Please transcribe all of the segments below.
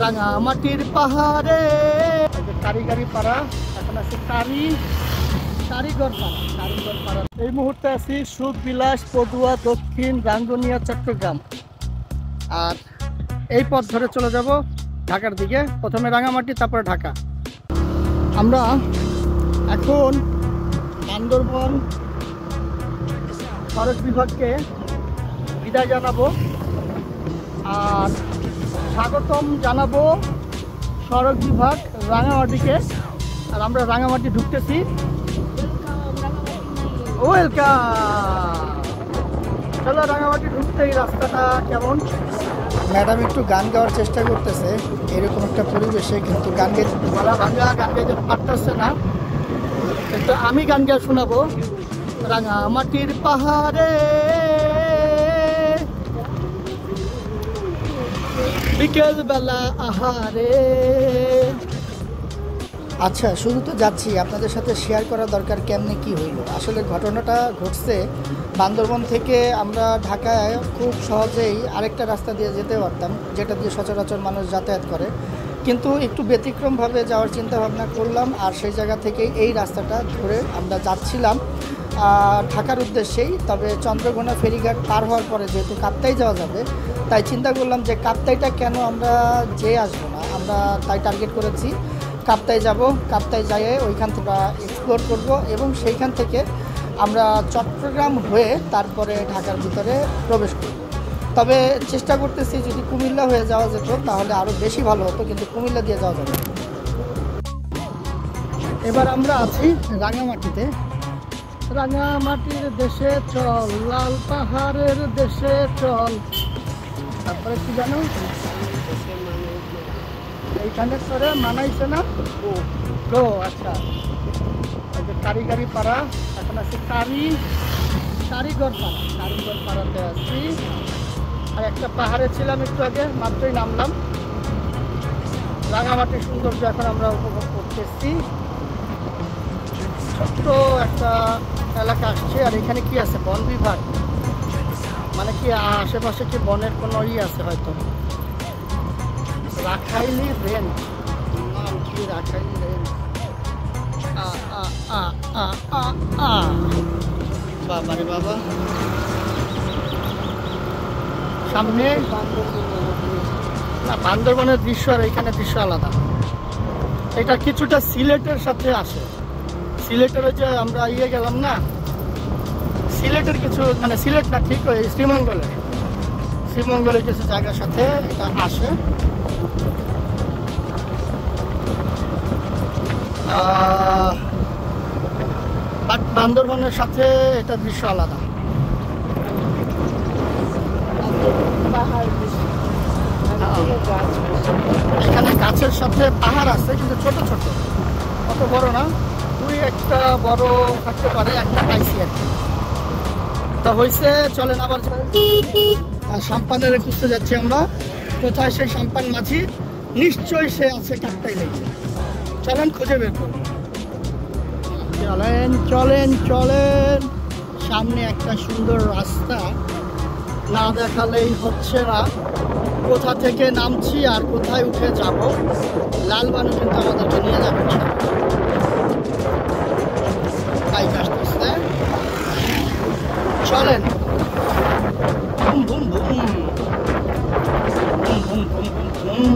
রাঙামাটির পাহাড়ে কারিগরি পাড়া, এখন আছে কারিগর পাড়া। এই মুহূর্তে আছি সুখ বিলাস পদুয়া দক্ষিণ রাঙ্গুনিয়া চট্টগ্রাম। আর এই পথ ধরে চলে যাব ঢাকার দিকে, প্রথমে রাঙামাটি তারপরে ঢাকা। আমরা এখন বান্দরবন সড়ক বিভাগকে বিদায় জানাবো আর স্বাগতম জানাবো সড়ক বিভাগ রাঙামাটিকে। আর আমরা রাঙামাটি ঢুকতেছি। ওয়েলকাম। চলো রাঙামাটি ঢুকতে এই রাস্তাটা কেমন। ম্যাডাম একটু গান গাওয়ার চেষ্টা করতেছে এরকম একটা পরিবেশে, কিন্তু গান গাইতে পারতেছে না। কিন্তু আমি গান গায়ে শোনাবো। রাঙামাটির পাহাড়ে বিকেল বেলা আহারে। আচ্ছা, শুধু তো যাচ্ছি, আপনাদের সাথে শেয়ার করা দরকার কেমনে কি হইল। আসলে ঘটনাটা ঘটছে বান্দরবন থেকে আমরা ঢাকায় খুব সহজেই আরেকটা রাস্তা দিয়ে যেতে পারতাম, যেটা দিয়ে সচরাচর মানুষ যাতায়াত করে, কিন্তু একটু ব্যতিক্রমভাবে যাওয়ার চিন্তা ভাবনা করলাম। আর সেই জায়গা থেকেই এই রাস্তাটা ধরে আমরা যাচ্ছিলাম ঢাকার উদ্দেশ্যেই। তবে চন্দ্রঘোনা ফেরিঘাট পার হওয়ার পরে যেহেতু কাপ্তাই যাওয়া যাবে, তাই চিন্তা করলাম যে কাপ্তাইটা কেন আমরা যেয়ে আসবো না, আমরা তাই টার্গেট করেছি কাপ্তাই যাব। কাপ্তাই যাইয়ে ওইখান থেকে এক্সপ্লোর করব এবং সেইখান থেকে আমরা চট্টগ্রাম হয়ে তারপরে ঢাকার ভিতরে প্রবেশ করব। তবে চেষ্টা করতেছি যদি কুমিল্লা হয়ে যাওয়া যেত তাহলে আরও বেশি ভালো হতো, কিন্তু কুমিল্লা দিয়ে যাওয়া যাবে। এবার আমরা আছি রাঙামাটিতে। রাঙামাটির দেশে চল, লাল পাহাড়ের দেশে চল। তারপরে কি জানো, এইখানে করে মানাইছে না গো। আচ্ছা, কারিগরি পাড়া, এখন আছে কারিগর পাড়াতে আছি। আর একটা পাহাড়ে ছিলাম একটু আগে, মাত্রই নামলাম। রাঙামাটির সৌন্দর্য এখন আমরা উপভোগ করতেছি। ছোট্ট একটা এলাকা আসছে। আর এখানে কি আছে, বন বিভাগ, মানে কি আশেপাশে কি বনের কোনো আছে হয়তো। রাখাইনি রেঞ্জ, নাম কি রাখাইনি রেঞ্জ। বাবারে বাবা, সামনে না বান্দরবনের দৃশ্য আর এখানে দৃশ্য আলাদা। এটা কিছুটা সিলেটের সাথে আসে। সিলেটের যে আমরা গেলাম না, সিলেটের কিছু মানে সিলেট না, ঠিক ওই শ্রীমঙ্গলের কিছু জায়গার সাথে এটা আসে। বাট বান্দরবনের সাথে এটা দৃশ্য আলাদা। এখানে গাছের সাথে পাহাড় আছে, কিন্তু ছোট ছোট, অত বড় না। দুই একটা বড় থাকতে পারে, একটা পাইছি আর কি। তা হয়েছে, চলেন আবার সাম্পানের খুঁজতে যাচ্ছি আমরা। কোথায় সেই সাম্পান মাঝি? নিশ্চয়ই সে আছে কাপ্তাই লেগে। চলেন খুঁজে বের করুন। চলেন। সামনে একটা সুন্দর রাস্তা, না দেখালেই হচ্ছে না। কোথা থেকে নামছি আর কোথায় উঠে যাব। লাল বানু কিন্তু আমাদেরকে নিয়ে যাবে। বাইক আসতেছে, চলেন। Boom boom boom boom boom boom boom.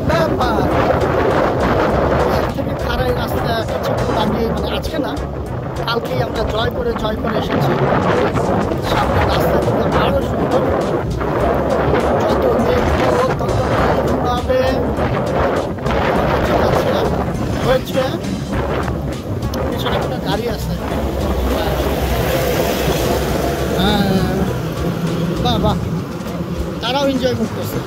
ব্যাপার থেকে খারাই রাস্তা কিছুক্ষণ আগে, মানে আজকে না কালকেই আমরা জয়পুরে এসেছি। সামনে রাস্তা আরো সুন্দর, যত দেখবো তত ভাবে হয়েছে। পিছনে একটা গাড়ি আছে, বাহ, তারাও এনজয় করতেছে।